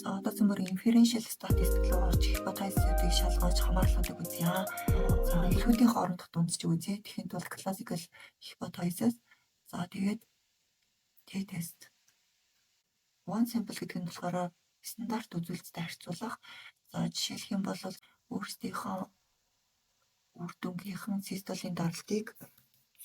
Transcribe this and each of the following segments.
За одоо зөвмөр inferential statistics руу орж hypothesis-уудыг шалгаж хамаарлуудыг үзье. За илүүдийн хоорондох дундч үзье. Тэгэхэд бол classical hypothesis. За тэгээд t-test. One sample гэдэг нь болохоор стандарт үзүүлэлттэй харьцуулах. За жишээлх юм бол өөрсдийнхөө үр дүнгийнхэн систолын даралтыг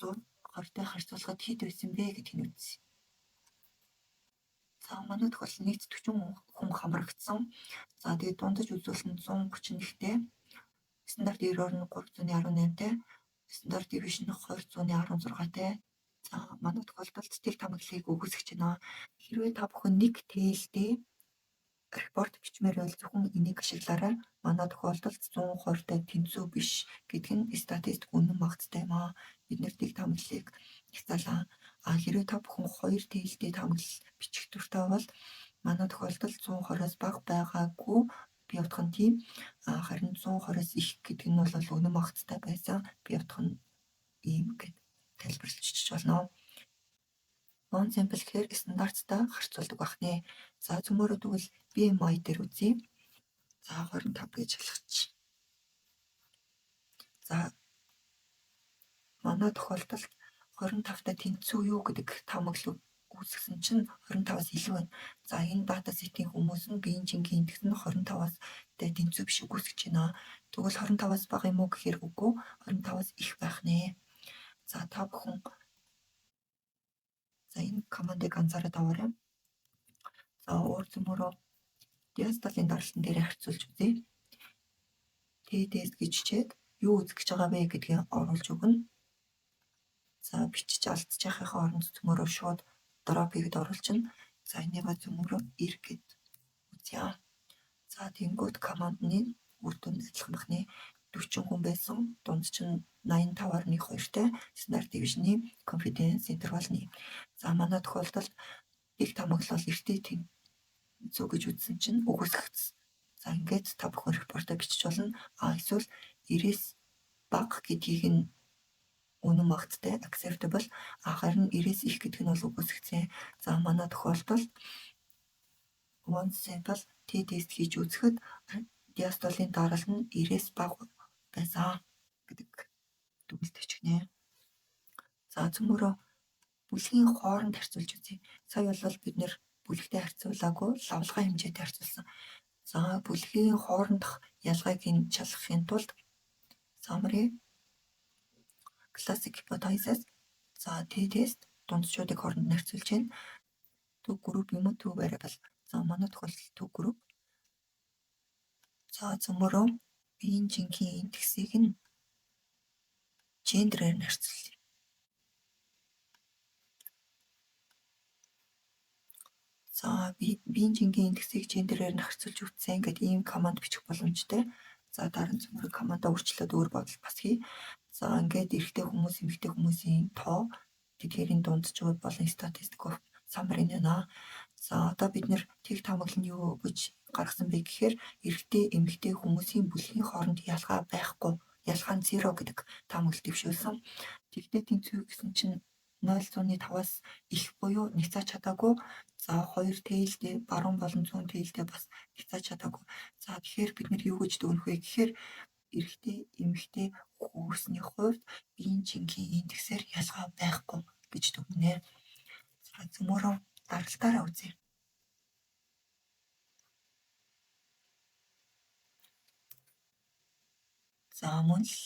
120-тай харьцуулахад хэд байсан бэ гэдгийг үзье. За манай тохиолдолд нийт 40 хүн хамрагдсан. За тэгээд дундаж үзүүлэлт нь 131-тэй. Стандарт error нь 318-тай. Стандарт deviation нь 216-тай. За манай тохиолдолд тэр тамгалыг үгүйсгэж байна. Хэрвээ та бүхэн нэг тээлтэй репорт бичмээр бол зөвхөн энийг ашиглаарай. Манай тохиолдолд 120-тай тэнцүү биш гэдэг нь статистик үнэн магттай юм аа. Бид нэр тийг тамгалыг хязгаарлаа. Хэрвээ та бүхэн 2 тээлтэй тамгал бичих дуртай бол манай тохиолдолд 120-оос бага байгаагүй би утгах нь тийм. Харин 120-оос их гэдэг нь бол үнэн магттай байсан. Би утгах нь ийм гэж тайлбарлаж болно. Non sample гэхээр стандарттай харьцуулдаг байх нэ. За цөмөрөө тэгвэл BMI дээр үзье. За 25 гэж шалгач. За манай тохиолдолд 25-тай тэнцүү юу гэдэг тамгалыг үүсгэсэн чинь 25-аас илүү байна. За энэ дата сетийн хүмүүс нь биеийн жингийн индекс нь 25-аас тэнцүү биш үгүйсгэж байна. Тэгвэл 25-аас бага юм уу гэхээр үгүй, 25-аас их байх нэ. За та бүхэн энэ командыг анзаараад аваарай. За өөр зөмөрөө диастолын даралтан дээр харьцуулж үзье. T-test гэж чичээд юу үзэж байгаа вэ гэдгийг оруулж өгнө. За бичиж алдчихын оронд зөмөрөө шууд дропыг оруулчихна. За энийгээ зөмөрөө ir гэд үзье. За тэнгууд командны үр дүн адилхан байна. 40 хүн байсан. Дунд чинь 85.2-тай стандарт deviation-ы confidence interval-ны. За манай тохиолдолд их тамгалал эртээ тэнцүү гэж үзсэн чинь үгүйсгэгдсэн. За ингээд та бүхэн репортоо бичиж болно. Эсвэл 90-с бага гэдгийг нь үнэн магттай acceptable. Харин 90-с их гэдэг нь бол үгүйсгэгдсэн. За манай тохиолдолд one sample t-test хийж үзэхэд диастолын дарал нь 90-с бага байсан гэдэг дүгнэлт бичгэнэ. За цөмөрөө бүлгийн хооронд харьцуулж үзье. Сая бол бид нэр бүлэгтэй харьцуулаагүй лавлгай хэмжээтэй харьцуулсан. За бүлгийн хоорондох ялгааг нь шалгахын тулд summary classic hypothesis за t-test дундчуудыг хооронд харьцуулж байна. Төв group юм уу төв variable. За манай тохиолдолд төв group. За цөмөрөө биеийн жингийн индексийг нь гендерээр нь харьцуулъя. За биеийн жингийн индексийг гендерээр нь харьцуулж үзсэн гэдэг ийм команд бичих боломжтой. За дараа нь цөмөрөө командаа өөрчлөөд өөр бодол бас хий. За ингээд эрэгтэй хүмүүс, эмэгтэй хүмүүсийн тоо тэдгээрийн дундчууд болон статистик summary нэ. За одоо бид нэр тэг тамгал нь юу гэж гаргасан бэ гэхээр эрэгтэй, эмэгтэй хүмүүсийн бүлгийн хооронд ялгаа байхгүй. Ялгаа нь 0 гэдэг тамгал дэвшүүлсэн. Тэгтээ тэнцүү гэсэн чинь 0.5-аас их буюу няцааж чадаагүй. За 2 тээлтэй баруун болон зүүн тээлтэй бас няцааж чадаагүй. За тэгэхээр бид нэр юу гэж дүгнэх вэ гэхээр эрэгтэй, эмэгтэй хүмүүсийн хувьд биеийн жингийн индексээр ялгаа байхгүй гэж дүгнэнэ. За цөмөрөө даралтаараа үзье. За мөн л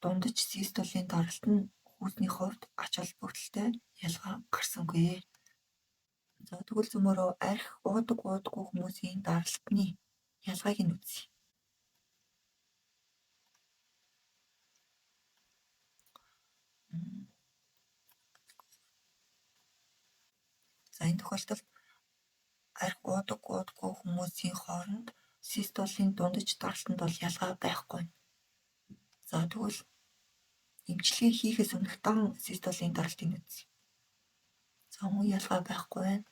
дундаж систолын даралт нь хүүсний хувьд ач холбогдолтой ялгаа гарсангүй. За тэгвэл цөмөрөө арх уудаггүй хүмүүсийн даралтны ялгааг нь үзье. За энэ тохиолдолд арх уудаггүй хүмүүсийн хооронд систолын дундаж даралтанд бол ялгаа байхгүй. За тэгвэл эмчилгээ хийхээс өмнөх дан систолын даралтыг үзье. За мөн ялгаа байхгүй байна.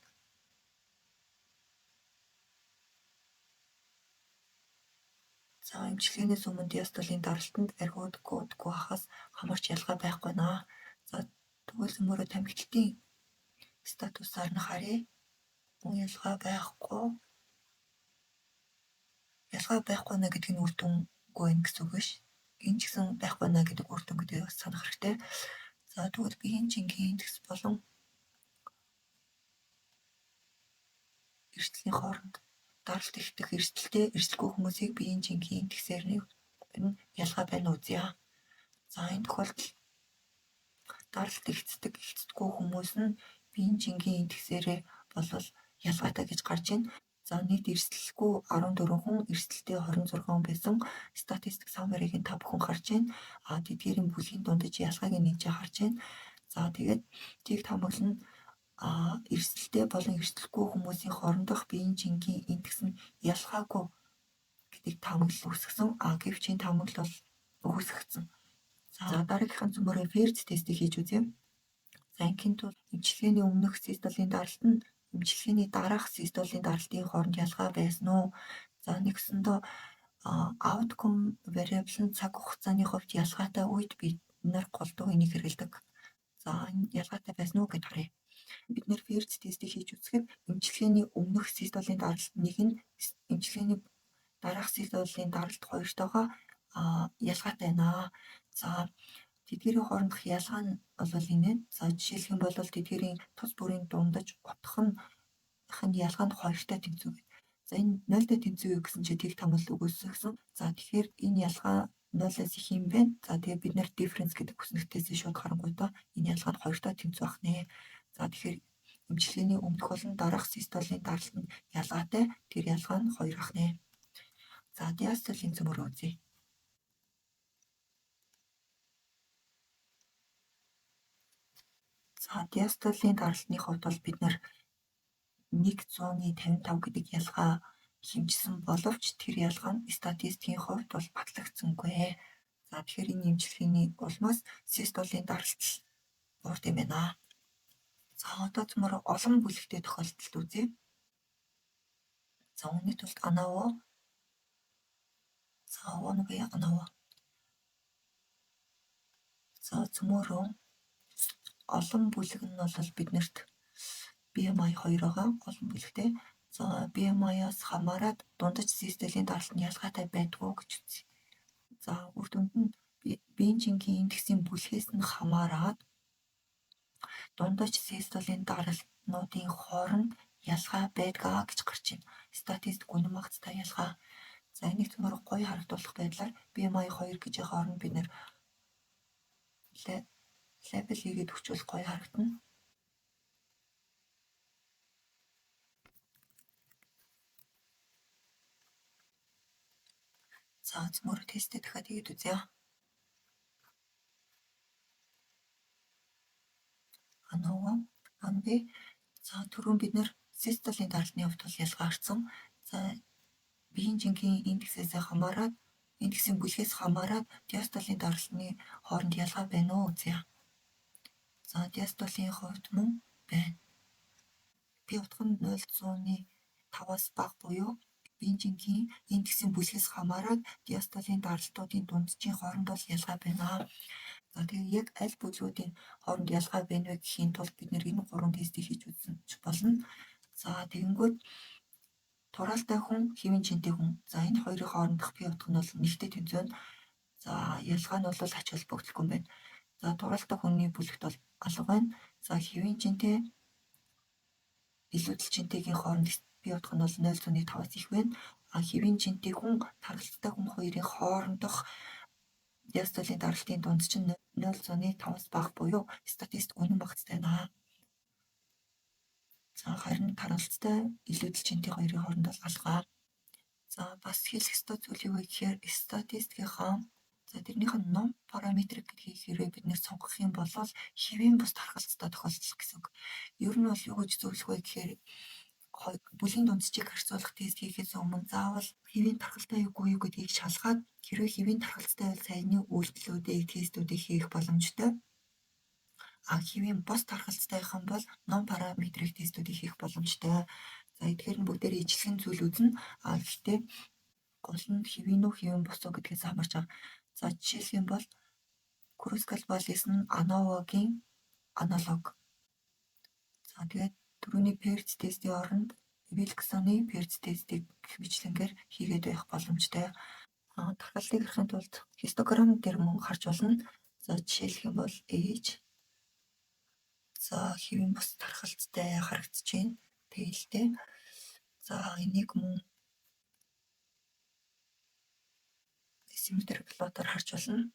За эмчилгээнээс өмнө диастолын даралтанд арх уудаггүй хахаас хамаарч ялгаа байхгүй наа. За тэгвэл цөмөрөө тамхитлтын статусаар нь харъя. Мөн ялгаа байхгүй. ялгаа байхгүй нэ гэдэг нь үр дүнгүй байна гэсэн үг биш. Энэ ч гэсэн байхгүй нэ гэдэг үр дүн гэдэг бас санах хэрэгтэй. За тэгвэл биеийн жинхэнэ индекс болон эрсдлийн хооронд даралт ихтэй эрсдэлтэй эрсдэлгүй хүмүүсийг биеийн жинхэнэ индексээр нь ялгаа байна уу зя. За энэ тохиолдолд даралт ихтдэггүй хүмүүс нь биеийн жинхэнэ индексээрээ болвол ялгаатай гэж гарч ийн. За нийт эрсдэлгүй 14 хүн, эрсдэлтэй 26 хүн байсан статистик саммарыг та бүхэн харж байна. Тэдгээрийн бүлгийн дундаж ялгааг нэгж харж байна. За тэгээд тийг таамаглал нь эрсдэлтэй болон эрсдэлгүй хүмүүсийн хоорондох биеийн жинхэнэ индекс нь ялгаагүй гэдэг таамаглал үүсгэсэн. Гэвч энэ таамаглал бол үүсгэсэн. За дараагийнхаа зөмөрөө Ферц тестийг хийж үзье. За ингийн тул эмчилгээний өмнөх систолын даралт нь эмчилгээний дараах систолын даралтын хооронд ялгаа байсан уу? За нэгсэндээ outcome variable нь цаг хугацааны хувьд ялгаатай үед бид нар голдуу энийг хэрэглэдэг. За энэ ялгаатай байсан уу гэж харъя. Бид нэр Ферц тестийг хийж үзэхэд эмчилгээний өмнөх систолын даралт нэг нь эмчилгээний дараах систолын даралт хоёртойгоо ялгаатай байна. За тэдгээрийн хоорондох ялгаа нь бол энэ. За жишээлх юм бол тэдгээрийн тус бүрийн дундаж утгах нь ялгаа нь хоёртой тэнцүү. За энэ 0-тай тэнцүү юу гэсэн чинь тийг таамаглал өгөөсгсөн. За тэгэхээр энэ ялгаа 0-аас их юм байна. За тэгээ бид нэр difference гэдэг хүснэгтээс шууд харангуйдаа энэ ялгаа нь хоёртой тэнцүү ах нэ. За тэгэхээр эмчилгээний өмнөх болон дараах систолын даралт нь ялгаатай. Тэр ялгаа нь 2 ах нэ. За диастолийн зөмөр үзье. За диастолийн даралтны хувьд бол бид нар 155 гэдэг ялгаа хэмжсэн боловч тэр ялгаа нь статистикийн хувьд бол батлагдсангүй. За тэгэхээр энэ эмчилгээний улмаас систолын даралт урд юм байна. За одоо цөмөр олон бүлэгтэй тохиолдолд үзье. За үүний тулд анаво. За анаво. За цөмөрөө олон бүлэг нь бол биднэрт BMI 2 байгаа олон бүлэгтэй. За BMI-аас хамаарат дундаж систолийн даралт нь ялгаатай байдгүй гэж үзье. За үр дүнд нь биеийн жинхэнэ индексийн бүлгээс нь хамаарат дундаж систолийн даралтнуудын хооронд ялгаа байдгаа гэж гарч байна. Статистик үнэн багцтай ялгаа. За энийг цөмөр гоё харагдуулах байдлаар BMI 2 гэж хооронд бид нэр лейбл хийгээд өчвөл гоё харагдана. За цөмөр тестээ дахиад хийгээд үзье. Анби. За түрүүн бид нэр систолын даралтны хувьд бол ялгаа гарсан. За биеийн жинхэнэ индексээс хамаарат индексийн бүлгээс хамаарат диастолын даралтны хооронд ялгаа байна уу үзье. За диастолын хувьд мөн байна. Би утга нь 0.5-аас бага буюу биеийн жинхэнэ индексийн бүлгээс хамаарат диастолын даралтуудын дунджийн хооронд бол ялгаа байна. За тэгээ яг аль бүлгүүдийн хооронд ялгаа байна вэ гэхийн тулд бид нэр энэ 3 тестийг хийж үзсэн болно. За тэгэнгүүт тураалтай хүн, хэвийн жинтэй хүн. За энэ хоёрын хоорондох бие утга нь бол нэгтэй тэнцүү нь. За ялгаа нь бол ач холбогдолгүй юм байна. За тураалтай хүний бүлэгт бол алга байна. За хэвийн жинтэй илүүдэл жинтэйгийн хооронд бие утга нь бол 0.5-аас их байна. Хэвийн жинтэй хүн, тархалтай хүн хоёрын хоорондох диастолын даралтын дунд чинь 0.5-аас бага буюу статистик үнэн багцтай байна. За харин тархалтай илүүдэл жинтэй хоёрын хооронд бол алгаа. За бас хэлэх ёстой зүйл юу вэ гэхээр статистикийнхаа тэрнийх нь ном параметрик гэдгийг хэрвээ бид нэр сонгох юм бол хэвийн бус тархалцтай тохиолдол гэсэн үг. Ер нь бол юу гэж зөвлөх вэ гэхээр бүлийн дунджийг харьцуулах тест хийхээс өмнө заавал хэвийн тархалтай үгүй юу гэдгийг шалгаад хэрвээ хэвийн тархалтай бол саяны үйлдэлүүдийг тестүүдийг хийх боломжтой. Хэвийн бус тархалцтайхан бол ном параметрик тестүүдийг хийх боломжтой. За эдгээр нь бүгдээр ижилхэн зүйлүүд нь гэхдээ гол нь хэвийн үү хэвийн бус уу гэдгээс хамаарч байгаа. За жишээлх юм бол Крускалбалис нь аналогийн аналог. За тэгээд түрүүний Перц тестийн оронд Вилксоны Pearce тестийг гэх мэтлэнгээр хийгээд байх боломжтой. Тархалтыг харахын тулд хистограмм дээр мөн харж болно. За жишээлх юм бол age. За хэвийн бус тархалттай харагдаж байна. Тээлтэй. За энийг мөн десиметр плотоор харж болно.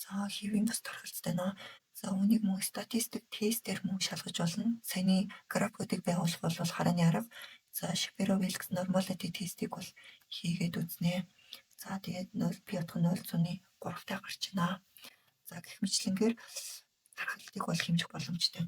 За хэвийн бус тархалттай нөө. За үүнийг мөн статистик тестээр мөн шалгаж болно. Саяны графикуудыг байгуулах бол харааны арга. За Shapiro-Wilks normality тестийг бол хийгээд үзнэ. За тэгээд 0 пи отго 0.3-тай гарч байна. За гэх мэтлэнгээр тархалтыг бол хэмжих боломжтой.